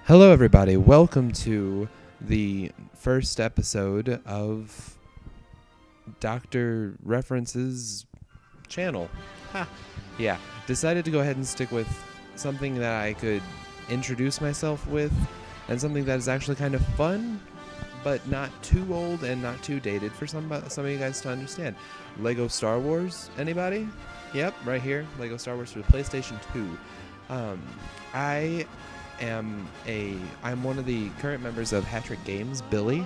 Hello, everybody. Welcome to the first episode of Dr. Reference's channel. Ha! Yeah, decided to go ahead and stick with something that I could introduce myself with and something that is actually kind of fun, but not too old and not too dated for some of you guys to understand. Lego Star Wars, anybody? Yep, right here. Lego Star Wars for the PlayStation 2. I'm one of the current members of Hattrick Games, Billy,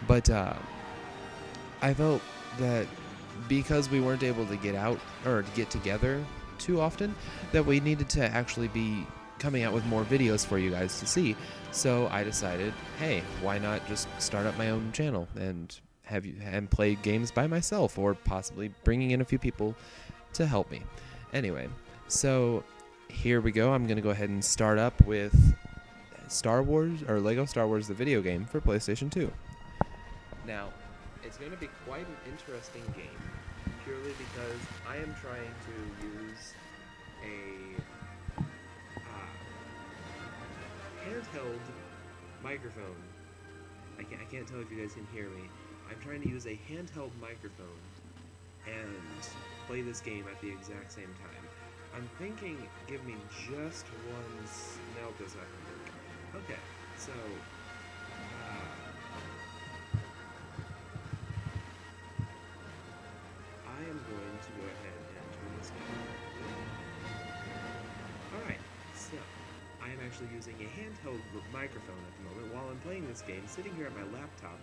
but I felt that because we weren't able to get out or to get together too often, that we needed to actually be coming out with more videos for you guys to see. So I decided, hey, why not just start up my own channel and play games by myself, or possibly bringing in a few people to help me. Anyway, so here we go. I'm going to go ahead and start up with Star Wars, or Lego Star Wars, the video game for PlayStation 2. Now, it's going to be quite an interesting game, purely because I am trying to use a handheld microphone. I can't tell if you guys can hear me. I'm trying to use a handheld microphone and play this game at the exact same time. I'm thinking, give me just one. Nope, that's not gonna work. Okay, so I am going to go ahead and turn this down. Alright, so I am actually using a handheld microphone at the moment while I'm playing this game, sitting here at my laptop,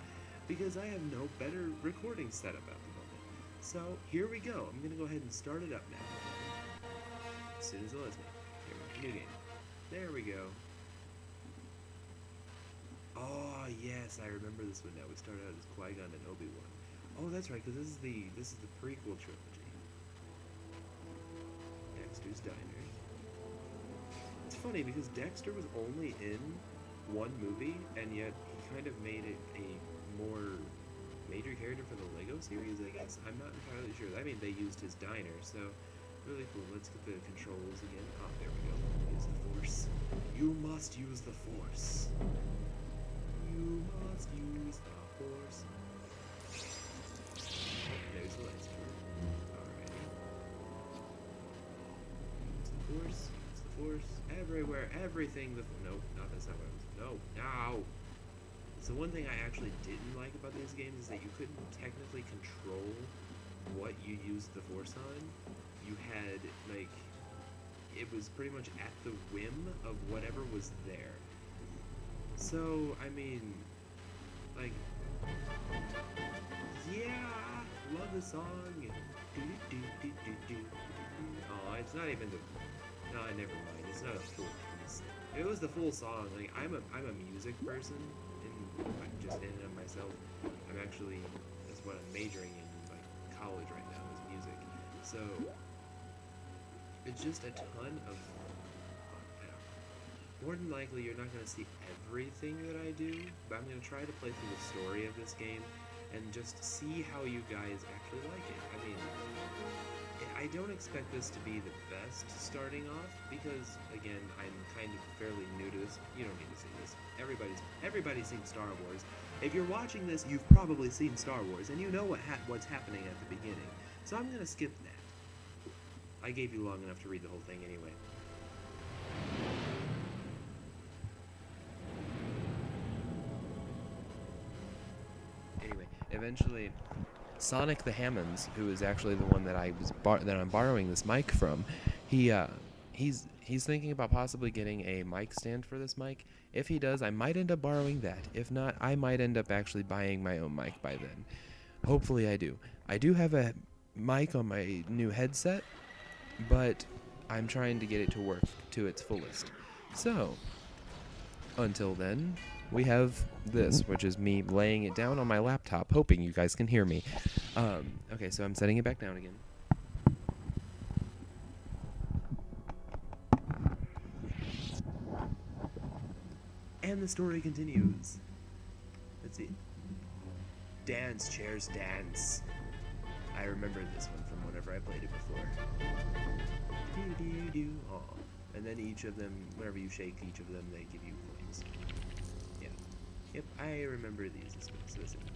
because I have no better recording setup at the moment. So here we go. I'm going to go ahead and start it up now. As soon as it lets me. Here, new game. There we go. Oh yes, I remember this one now. We started out as Qui-Gon and Obi-Wan. Oh, that's right, because this is the prequel trilogy. Dexter's Diner. It's funny because Dexter was only in one movie, and yet he kind of made it a more major character for the Lego series, I guess. I'm not entirely sure. I mean, they used his diner, so really cool. Let's get the controls again. Oh, there we go. Use the Force. You must use the Force. You must use the Force. There's the lightsaber. Alrighty. Use the Force. Use the Force. Everywhere. Everything. Nope, not that's not what I was. No. Now. So one thing I actually didn't like about these games is that you couldn't technically control what you used the Force on. You had, like, it was pretty much at the whim of whatever was there. So, I mean, like, yeah, love the song. Oh, it's not even the, no, never mind, it's not a full piece. If it was the full song, like, I'm a music person, I'm just in and of myself. I'm actually, that's what I'm majoring in, like, college right now, is music. So it's just a ton of, more than likely you're not going to see everything that I do, but I'm going to try to play through the story of this game and just see how you guys actually like it. I mean, I don't expect this to be the best starting off, because, again, I'm kind of fairly new to this. You don't need to see this. Everybody's seen Star Wars. If you're watching this, you've probably seen Star Wars, and you know what's happening at the beginning. So I'm going to skip that. I gave you long enough to read the whole thing anyway. Anyway, eventually, Sonic the Hammonds, who is actually the one that I'm borrowing this mic from, he's thinking about possibly getting a mic stand for this mic. If he does, I might end up borrowing that. If not, I might end up actually buying my own mic by then. Hopefully I do. I do have a mic on my new headset, but I'm trying to get it to work to its fullest. So, until then, we have this, which is me laying it down on my laptop, hoping you guys can hear me. Okay, so I'm setting it back down again. And the story continues. Let's see. Dance, chairs, dance. I remember this one from whenever I played it before. Oh. And then each of them, whenever you shake each of them, they give you coins. Yeah. Yep, I remember these specifically.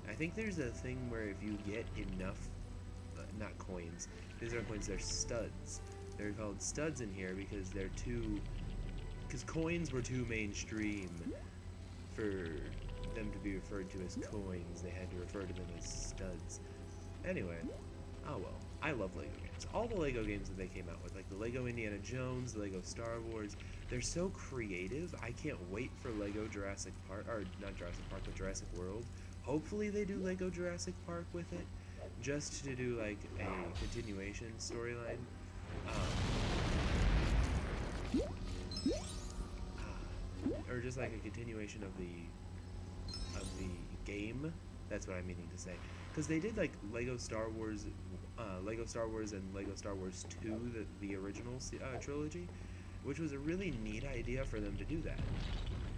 I think there's a thing where if you get enough, not coins, these aren't coins, they're studs. They're called studs in here because they're too, because coins were too mainstream for them to be referred to as coins. They had to refer to them as studs. Anyway, oh well. I love Lego games. All the Lego games that they came out with, like the Lego Indiana Jones, the Lego Star Wars, they're so creative. I can't wait for Lego Jurassic Park, or not Jurassic Park, but Jurassic World. Hopefully they do Lego Jurassic Park with it, just to do like a continuation storyline. Or just like a continuation of the game. That's what I'm meaning to say. Because they did like Lego Star Wars and Lego Star Wars 2, the original trilogy, which was a really neat idea for them to do that.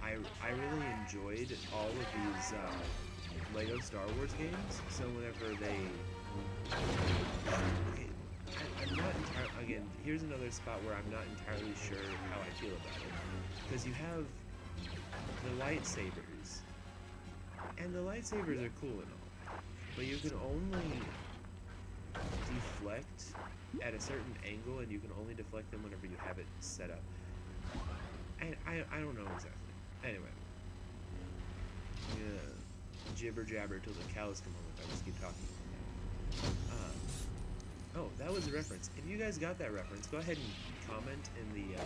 I really enjoyed all of these Lego Star Wars games. So whenever they, I'm not entirely, again, here's another spot where I'm not entirely sure how I feel about it. Because you have the lightsabers, and the lightsabers are cool and all, but you can only deflect at a certain angle, and you can only deflect them whenever you have it set up. And I don't know exactly. Anyway, I'm gonna jibber jabber till the cows come home if I just keep talking. Oh, that was a reference. If you guys got that reference, go ahead and comment in the.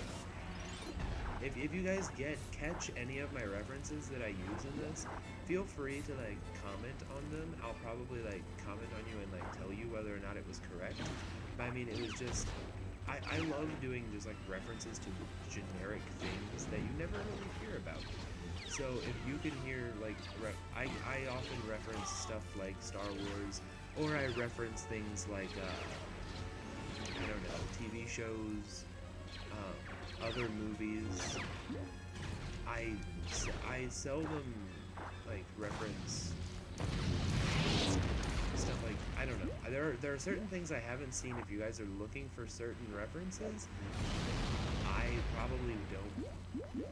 If you guys catch any of my references that I use in this, feel free to like comment on them. I'll probably like comment on you and like tell you whether or not it was correct. But I mean, it was just, I love doing just like references to generic things that you never really hear about. So if you can hear like, I often reference stuff like Star Wars, or I reference things like, I don't know, TV shows, other movies. I seldom like reference stuff like, I don't know. There are certain things I haven't seen. If you guys are looking for certain references, I probably don't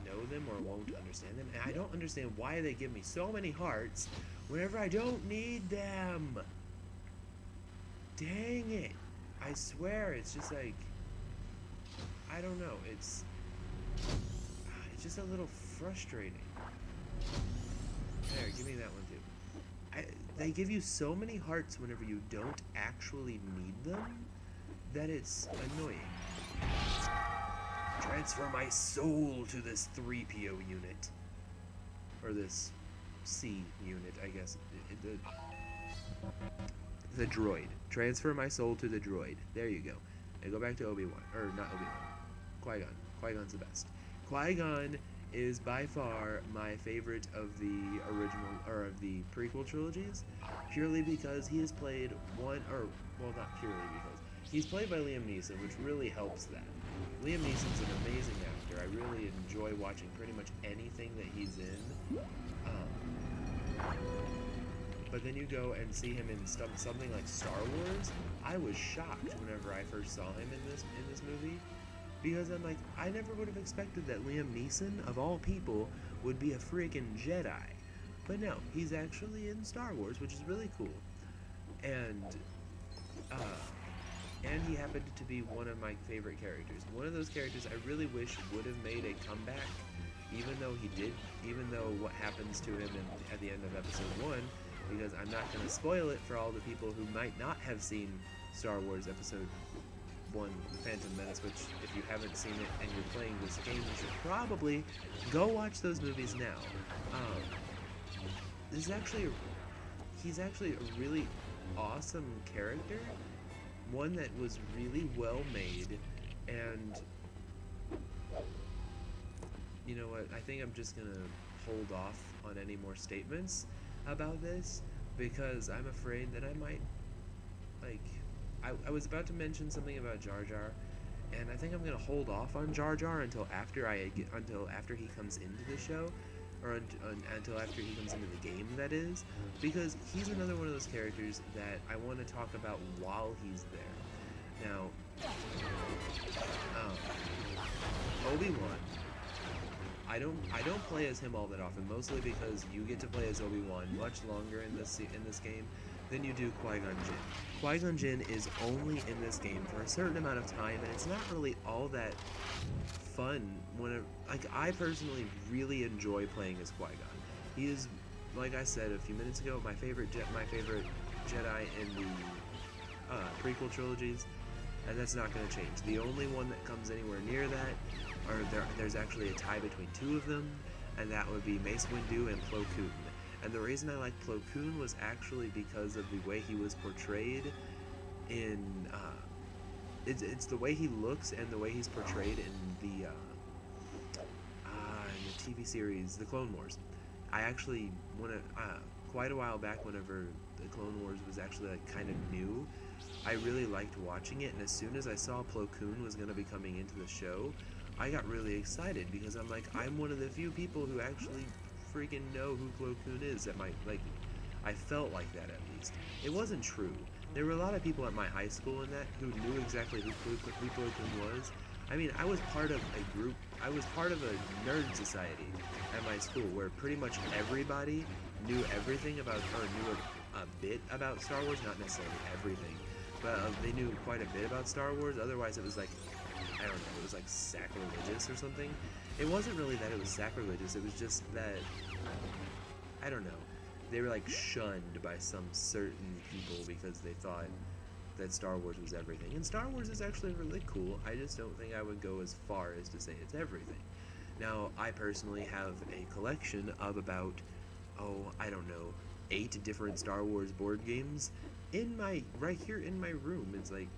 know them or won't understand them, and I don't understand why they give me so many hearts whenever I don't need them. Dang it. I swear, it's just like, I don't know, it's just a little frustrating. There, give me that one too. They give you so many hearts whenever you don't actually need them that it's annoying. Transfer my soul to this 3PO unit. Or this C unit, I guess. The droid. Transfer my soul to the droid. There you go. And go back to Obi-Wan. Or not Obi-Wan. Qui-Gon. Qui-Gon's the best. Qui-Gon is by far my favorite of the original, or of the prequel trilogies, purely because he has played well, not purely because, he's played by Liam Neeson, which really helps that. Liam Neeson's an amazing actor. I really enjoy watching pretty much anything that he's in. But then you go and see him in something like Star Wars. I was shocked whenever I first saw him in this movie, because I'm like, I never would have expected that Liam Neeson, of all people, would be a freaking Jedi. But no, he's actually in Star Wars, which is really cool. And he happened to be one of my favorite characters. One of those characters I really wish would have made a comeback, even though what happens to him at the end of episode 1, because I'm not going to spoil it for all the people who might not have seen Star Wars episode 1, The Phantom Menace, which if you haven't seen it and you're playing this game, you should probably go watch those movies now. He's actually a really awesome character, one that was really well made, and you know what, I think I'm just gonna hold off on any more statements about this, because I'm afraid that I might, like, I was about to mention something about Jar Jar, and I think I'm gonna hold off on Jar Jar until after he comes into the show, or until after he comes into the game, that is, because he's another one of those characters that I want to talk about while he's there. Now, Obi-Wan, I don't play as him all that often, mostly because you get to play as Obi-Wan much longer in this game than you do Qui-Gon Jinn. Qui-Gon Jinn is only in this game for a certain amount of time, and it's not really all that fun. I personally really enjoy playing as Qui-Gon. He is, like I said a few minutes ago, my favorite Jedi in the prequel trilogies, and that's not going to change. The only one that comes anywhere near that, or there's actually a tie between two of them, and that would be Mace Windu and Plo Koon. And the reason I like Plo Koon was actually because of the way he was portrayed in it's the way he looks and the way he's portrayed in the TV series The Clone Wars. I actually quite a while back, whenever the Clone Wars was actually like kind of new, I really liked watching it, and as soon as I saw Plo Koon was going to be coming into the show, I got really excited because I'm like, I'm one of the few people who actually freaking know who Plo Koon is. I felt like that at least. It wasn't true. There were a lot of people at my high school in that who knew exactly who Plo Koon was. I mean, I was part of a nerd society at my school where pretty much everybody knew everything about, or knew a bit about Star Wars, not necessarily everything, but they knew quite a bit about Star Wars. Otherwise, it was like, I don't know, it was like sacrilegious or something. It wasn't really that it was sacrilegious, it was just that, I don't know, they were like shunned by some certain people because they thought that Star Wars was everything. And Star Wars is actually really cool, I just don't think I would go as far as to say it's everything. Now, I personally have a collection of about, I don't know, 8 different Star Wars board games right here in my room. It's like,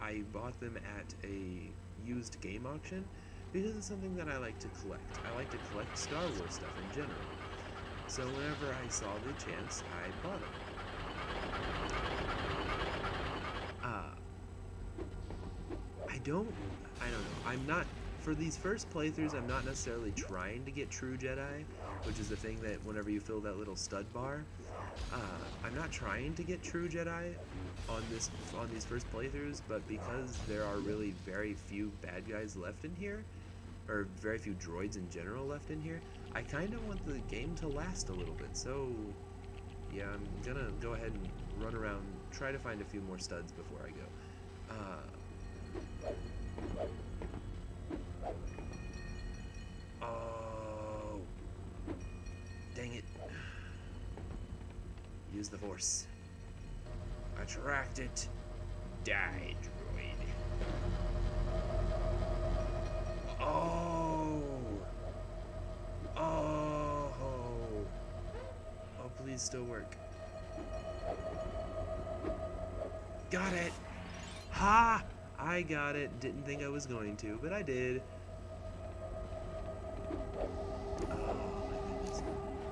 I bought them at a used game auction because it's something that I like to collect. I like to collect Star Wars stuff in general. So whenever I saw the chance, I bought them. I don't know. I'm not, for these first playthroughs, I'm not necessarily trying to get True Jedi, which is the thing that whenever you fill that little stud bar, I'm not trying to get True Jedi on these first playthroughs, but because there are really very few bad guys left in here, or very few droids in general left in here, I kind of want the game to last a little bit. So yeah, I'm gonna go ahead and run around, try to find a few more studs before I go. Oh, dang it. Use the Force. Attract it. Die, droid. Oh, please still work. Got it. Ha! I got it. Didn't think I was going to, but I did. Oh my goodness.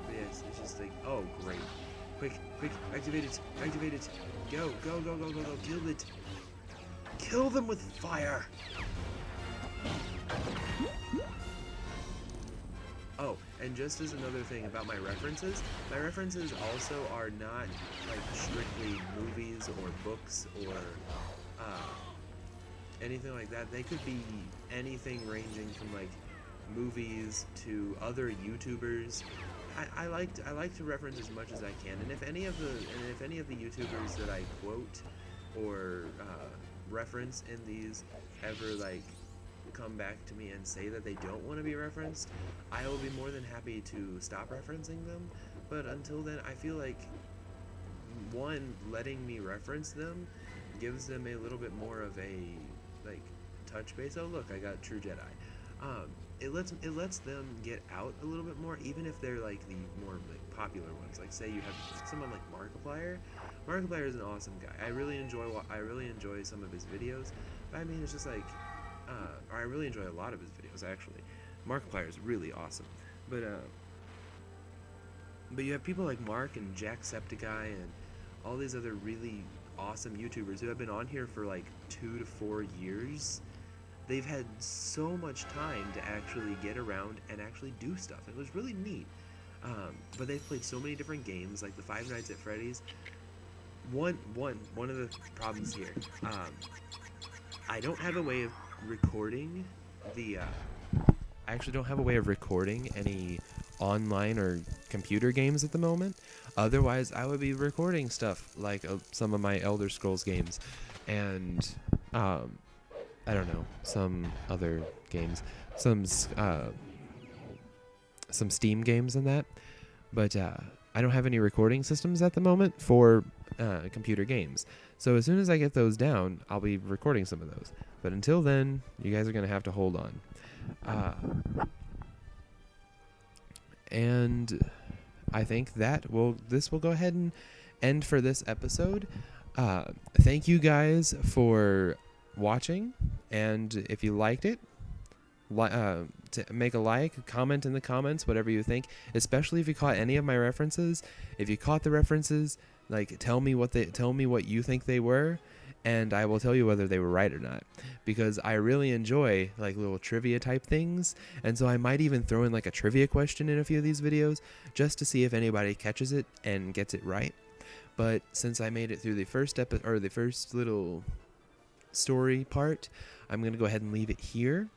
But yes, it's just like, oh great. Quick, activate it. Go. Kill it. Kill them with fire. Oh, and just as another thing about my references also are not like strictly movies or books or anything like that. They could be anything ranging from like movies to other YouTubers. I like to reference as much as I can, and if any of the YouTubers that I quote or reference in these ever like come back to me and say that they don't want to be referenced, I will be more than happy to stop referencing them. But until then, I feel like letting me reference them gives them a little bit more of a like touch base. Oh look, I got True Jedi. It lets them get out a little bit more, even if they're like the more like popular ones. Like say you have someone like Markiplier. Markiplier is an awesome guy. I really enjoy some of his videos. But I mean, it's just like, or I really enjoy a lot of his videos actually. Markiplier is really awesome. But you have people like Mark and Jacksepticeye and all these other really awesome YouTubers who have been on here for like 2 to 4 years. They've had so much time to actually get around and actually do stuff. It was really neat. But they've played so many different games, like the Five Nights at Freddy's. One of the problems here, I don't have a way of recording the I actually don't have a way of recording any online or computer games at the moment. Otherwise, I would be recording stuff like some of my Elder Scrolls games, and I don't know, some other games, some Steam games and that. But I don't have any recording systems at the moment for computer games. So as soon as I get those down, I'll be recording some of those. But until then, you guys are going to have to hold on. And I think this will go ahead and end for this episode. Thank you guys for watching. And if you liked it, to make a like, comment in the comments, whatever you think, especially if you caught any of my references. If you caught the references, like, tell me what you think they were, and I will tell you whether they were right or not, because I really enjoy like little trivia type things, and so I might even throw in like a trivia question in a few of these videos just to see if anybody catches it and gets it right. But since I made it through the first the first little story part, I'm going to go ahead and leave it here.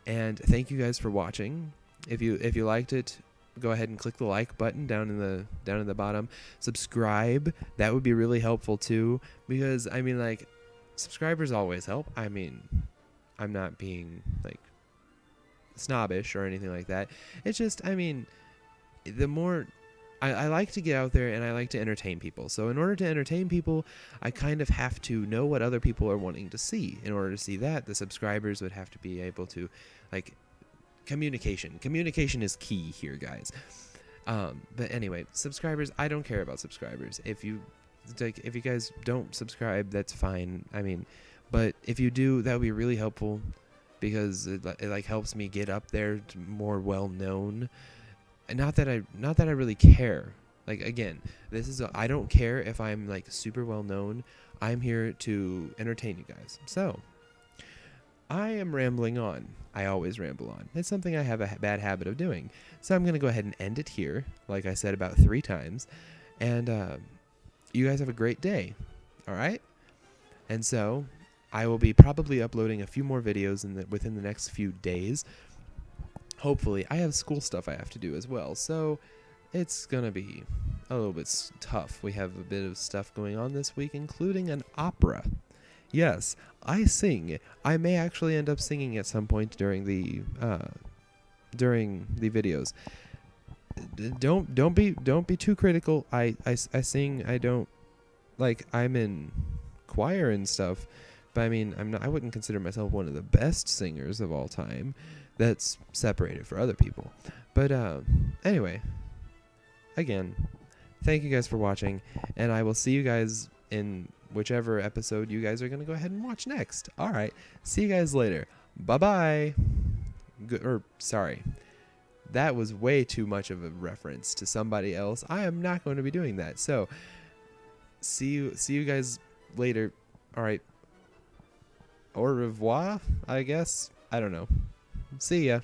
And thank you guys for watching. If you liked it, go ahead and click the like button down in the bottom. Subscribe. That would be really helpful too, because I mean, like, subscribers always help. I mean, I'm not being like snobbish or anything like that. It's just, I mean, the more I like to get out there and I like to entertain people. So in order to entertain people, I kind of have to know what other people are wanting to see. In order to see that, the subscribers would have to be able to, like, communication. Communication is key here, guys. But anyway, subscribers, I don't care about subscribers. If you guys don't subscribe, that's fine. I mean, but if you do, that would be really helpful, because it like helps me get up there to more well known. And not that I really care. Like, again, I don't care if I'm like super well known. I'm here to entertain you guys. So I am rambling on. I always ramble on. It's something I have a bad habit of doing. So I'm going to go ahead and end it here, like I said about 3 times. And you guys have a great day. All right? And so I will be probably uploading a few more videos within the next few days. Hopefully. I have school stuff I have to do as well, so it's going to be a little bit tough. We have a bit of stuff going on this week, including an opera. Yes, I sing. I may actually end up singing at some point during the videos. Don't be too critical. I sing. I don't, like, I'm in choir and stuff, but I mean, I wouldn't consider myself one of the best singers of all time. That's separated for other people. But anyway, again, thank you guys for watching, and I will see you guys in whichever episode you guys are going to go ahead and watch next. All right, see you guys later. Bye-bye. Sorry. That was way too much of a reference to somebody else. I am not going to be doing that. So, see you guys later. All right. Au revoir, I guess. I don't know. See ya.